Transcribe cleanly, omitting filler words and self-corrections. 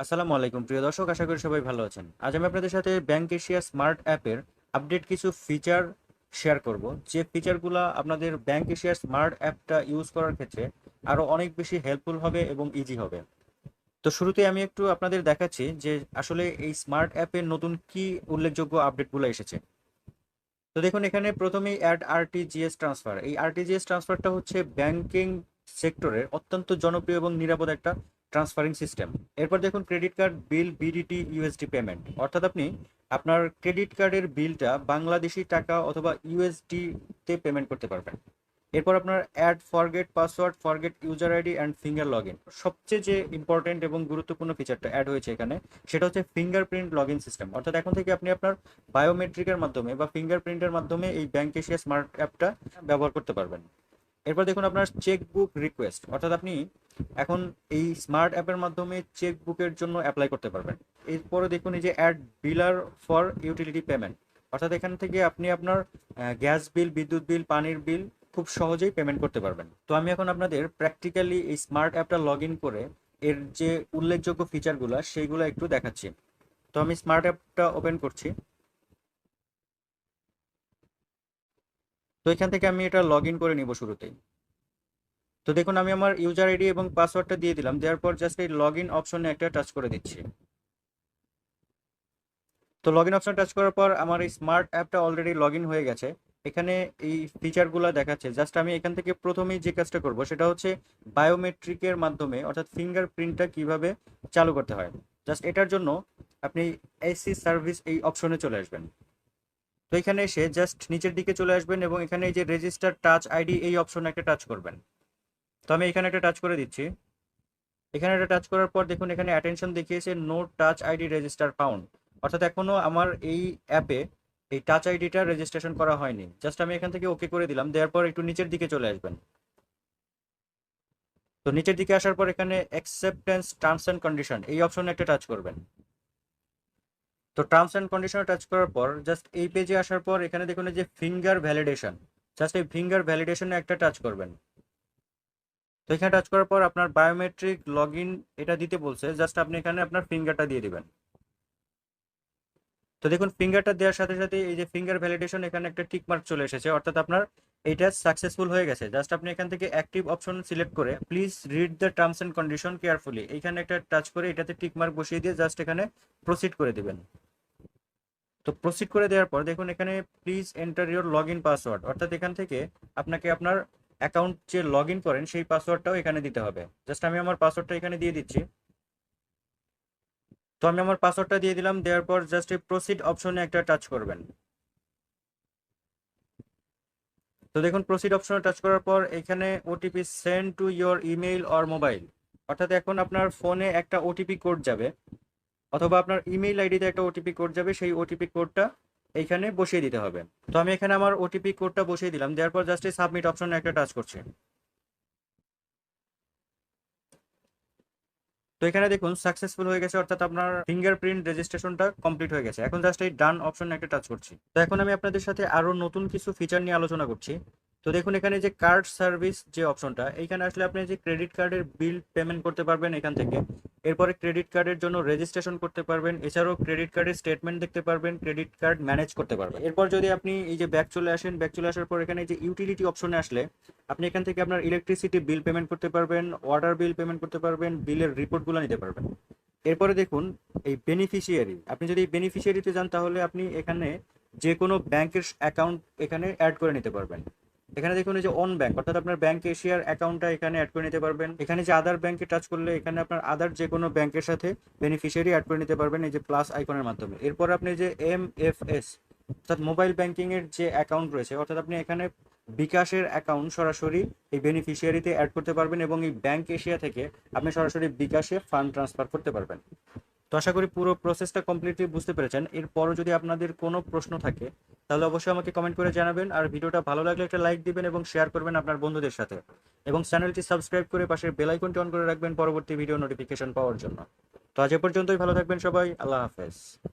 আসসালামু আলাইকুম প্রিয় দর্শক, আশা করি সবাই ভালো আছেন। আজ আমি আপনাদের সাথে ব্যাংক এশিয়া স্মার্ট অ্যাপের আপডেট কিছু ফিচার শেয়ার করব, যে ফিচারগুলো আপনাদের ব্যাংক এশিয়ার স্মার্ট অ্যাপটা ইউজ করার ক্ষেত্রে আরো অনেক বেশি হেল্পফুল হবে এবং ইজি হবে। তো শুরুতে আমি একটু আপনাদের দেখাচ্ছি যে আসলে এই স্মার্ট অ্যাপের নতুন কি উল্লেখযোগ্য আপডেটগুলো এসেছে। তো দেখুন, এখানে প্রথমেই অ্যাড আরটিজিএস ট্রান্সফার। এই আরটিজিএস ট্রান্সফারটা হচ্ছে ব্যাংকিং সেক্টরের অত্যন্ত জনপ্রিয় এবং নিরাপদ একটা ট্রান্সফারিং সিস্টেম। এরপর দেখুন ক্রেডিট কার্ড বিল বিডিটি ইউএসডি পেমেন্ট, অর্থাৎ আপনি আপনার ক্রেডিট কার্ডের বিলটা বাংলাদেশি টাকা অথবা ইউএসডি তে পেমেন্ট করতে পারবেন। এরপর আপনার add forget password, forget user ID and finger log in. সবচেয়ে যে ইম্পর্টেন্ট এবং গুরুত্বপূর্ণ ফিচারটা অ্যাড হয়েছে এখানে, সেটা হচ্ছে ফিঙ্গারপ্রিন্ট লগ ইন সিস্টেম। অর্থাৎ এখন থেকে আপনি আপনার বায়োমেট্রিকের মাধ্যমে বা ফিঙ্গারপ্রিন্টের মাধ্যমে এই ব্যাংক এশিয়া স্মার্ট অ্যাপটা ব্যবহার করতে পারবেন। এরপর দেখুন আপনার চেকবুক রিকোয়েস্ট, অর্থাৎ আপনি এখন এই স্মার্ট অ্যাপের মাধ্যমে চেকবুকের জন্য অ্যাপ্লাই করতে পারবেন। এরপরে দেখুন এই যে add biller for utility payment, অর্থাৎ এখান থেকে আপনি আপনার গ্যাস বিল, বিদ্যুৎ বিল, পানির বিল খুব সহজেই পেমেন্ট করতে পারবেন। তো আমি এখন আপনাদের প্র্যাকটিক্যালি এই স্মার্ট অ্যাপটা লগ ইন করে এর যে উল্লেখযোগ্য ফিচারগুলো সেইগুলো একটু দেখাচ্ছি। তো আমি স্মার্ট অ্যাপটা ওপেন করছি। তো এখান থেকে আমি এটা লগ ইন করে নিব শুরুতেই। তো দেখুন আমি আমার ইউজার আইডি এবং পাসওয়ার্ডটা দিয়ে দিলাম, দেওয়ার পর জাস্ট এই লগ ইন অপশনে একটা টাচ করে দিচ্ছি। তো লগ ইন অপশন টাচ করার পর আমার এই স্মার্ট অ্যাপটা অলরেডি লগ ইন হয়ে গেছে। এখানে এই ফিচারগুলো দেখাচ্ছে। জাস্ট আমি এখান থেকে প্রথমেই যে কাজটা করব সেটা হচ্ছে বায়োমেট্রিকের মাধ্যমে, অর্থাৎ ফিঙ্গারপ্রিন্টটা কিভাবে চালু করতে হয়। জাস্ট এটার জন্য আপনি এসি সার্ভিস এই অপশনে চলে আসবেন। তো এখানে এসে জাস্ট নিচের দিকে চলে আসবেন এবং এখানে এই যে রেজিস্টার টাচ আইডি এই অপশনে একটা টাচ করবেন। তো আমি এখানে একটা টাচ করে দিচ্ছি। এখানে একটা টাচ করার পর দেখুন এখানে অ্যাটেনশন দেখিয়েছে no touch ID register found, অর্থাৎ এখনো আমার এই অ্যাপে এই টাচ আইডিটা রেজিস্ট্রেশন করা হয়নি। জাস্ট আমি এখান থেকে ওকে করে দিলাম, দেওয়ার পর একটু নিচের দিকে চলে আসবেন। তো নিচের দিকে আসার পর এখানে অ্যাকসেপ্টেন্স টার্মস অ্যান্ড কন্ডিশন এই অপশনে একটা টাচ করবেন। তো টার্মস অ্যান্ড কন্ডিশনে টাচ করার পর জাস্ট এই পেজে আসার পর এখানে দেখুন যে ফিঙ্গার ভ্যালিডেশন, জাস্ট এই ফিঙ্গার ভ্যালিডেশনে একটা টাচ করবেন। তো এখানে টাচ করার পর আপনার বায়োমেট্রিক লগ ইন এটা দিতে বলছে, জাস্ট আপনি এখানে আপনার ফিঙ্গারটা দিয়ে দিবেন। তো দেখুন ফিঙ্গারটা দেওয়ার সাথে সাথে এই যে ফিঙ্গার ভ্যালিডেশন এখানে একটা টিক মার্ক চলে এসেছে, অর্থাৎ আপনার এইটা সাকসেসফুল হয়ে গেছে। জাস্ট আপনি এখান থেকে অ্যাক্টিভ অপশন সিলেক্ট করে please read the terms and condition carefully এখানে একটা টাচ করে এটাতে টিক মার্ক বসিয়ে দিয়ে জাস্ট এখানে প্রসিড করে দিবেন। তো প্রসিড করে দেওয়ার পর দেখুন এখানে please enter your log in password, অর্থাৎ এখান থেকে আপনাকে আপনার অ্যাকাউন্ট যে লগ ইন করেন সেই পাসওয়ার্ডটাও এখানে দিতে হবে। জাস্ট আমি আমার পাসওয়ার্ডটা এখানে দিয়ে দিচ্ছি। তো আমি আমার পাসওয়ার্ডটা দিয়ে দিলাম, দেওয়ার পর জাস্ট এই প্রসিড অপশনে একটা টাচ করবেন। তো দেখুন প্রসিড অপশনে টাচ করার পর এখানে OTP send to your email or mobile, অর্থাৎ এখন আপনার ফোনে একটা ওটিপি কোড যাবে অথবা আপনার ইমেইল আইডিতে একটা ওটিপি কোড যাবে, সেই ওটিপি কোডটা এইখানে বসিয়ে দিতে হবে। তো আমি এখানে আমার ওটিপি কোডটা বসিয়ে দিলাম, দেওয়ার পর জাস্ট এই সাবমিট অপশনে একটা টাচ করছি। তো এখানে দেখুন সাকসেসফুল হয়ে গেছে, অর্থাৎ আপনার ফিঙ্গারপ্রিন্ট রেজিস্ট্রেশনটা কমপ্লিট হয়ে গেছে। এখন জাস্ট এই ডান অপশনে একটা টাচ করছি। তো এখন আমি আপনাদের সাথে আরো নতুন কিছু ফিচার নিয়ে আলোচনা করছি। তো দেখুন এখানে যে কার্ড সার্ভিস যে অপশনটা, এইখানে আসলে আপনি যে ক্রেডিট কার্ডের বিল পেমেন্ট করতে পারবেন এখান থেকে। এরপরে ক্রেডিট কার্ডের জন্য রেজিস্ট্রেশন করতে পারবেন, এছাড়াও ক্রেডিট কার্ডের স্টেটমেন্ট দেখতে পারবেন, ক্রেডিট কার্ড ম্যানেজ করতে পারবেন। এরপর যদি আপনি এই যে ব্যাক চলে আসেন, ব্যাক চলে আসার পর এখানে যে ইউটিলিটি অপশনে আসলে আপনি এখান থেকে আপনার ইলেকট্রিসিটি বিল পেমেন্ট করতে পারবেন, ওয়াটার বিল পেমেন্ট করতে পারবেন, বিলের রিপোর্টগুলো নিতে পারবেন। এরপরে দেখুন এই বেনিফিশিয়ারি, আপনি যদি বেনিফিশিয়ারিতে যান তাহলে আপনি এখানে যে কোনো ব্যাংকের অ্যাকাউন্ট এখানে অ্যাড করে নিতে পারবেন। এখানে দেখুন এই যে অন ব্যাংক, অর্থাৎ আপনার ব্যাংক এশিয়ার অ্যাকাউন্টটা এখানে অ্যাড করে নিতে পারবেন। এখানে যে আদার ব্যাংকে টাচ করলে এখানে আপনার আদার যে কোনো ব্যাংকের সাথে বেনিফিশিয়ারি অ্যাড করে নিতে পারবেন এই যে প্লাস আইকনের মাধ্যমে। এরপর আপনি যে এমএফএস অর্থাৎ মোবাইল ব্যাংকিং এর যে অ্যাকাউন্ট রয়েছে, অর্থাৎ আপনি এখানে বিকাশের অ্যাকাউন্ট সরাসরি এই বেনিফিশিয়ারিতে অ্যাড করতে পারবেন এবং এই ব্যাংক এশিয়া থেকে আপনি সরাসরি বিকাশে ফান্ড ট্রান্সফার করতে পারবেন। তো আশা করি পুরো প্রসেসটা কমপ্লিটলি বুঝতে পেরেছেন। এরপরও যদি আপনাদের কোনো প্রশ্ন থাকে তাহলে অবশ্যই আমাকে কমেন্ট করে জানাবেন, আর ভিডিওটা ভালো লাগলে একটা লাইক দিবেন এবং শেয়ার করবেন আপনার বন্ধুদের সাথে, এবং চ্যানেলটি সাবস্ক্রাইব করে পাশের বেল আইকনটি অন করে রাখবেন পরবর্তী ভিডিও নোটিফিকেশন পাওয়ার জন্য। তো আজ এ পর্যন্তই, ভালো থাকবেন সবাই, আল্লাহ হাফেজ।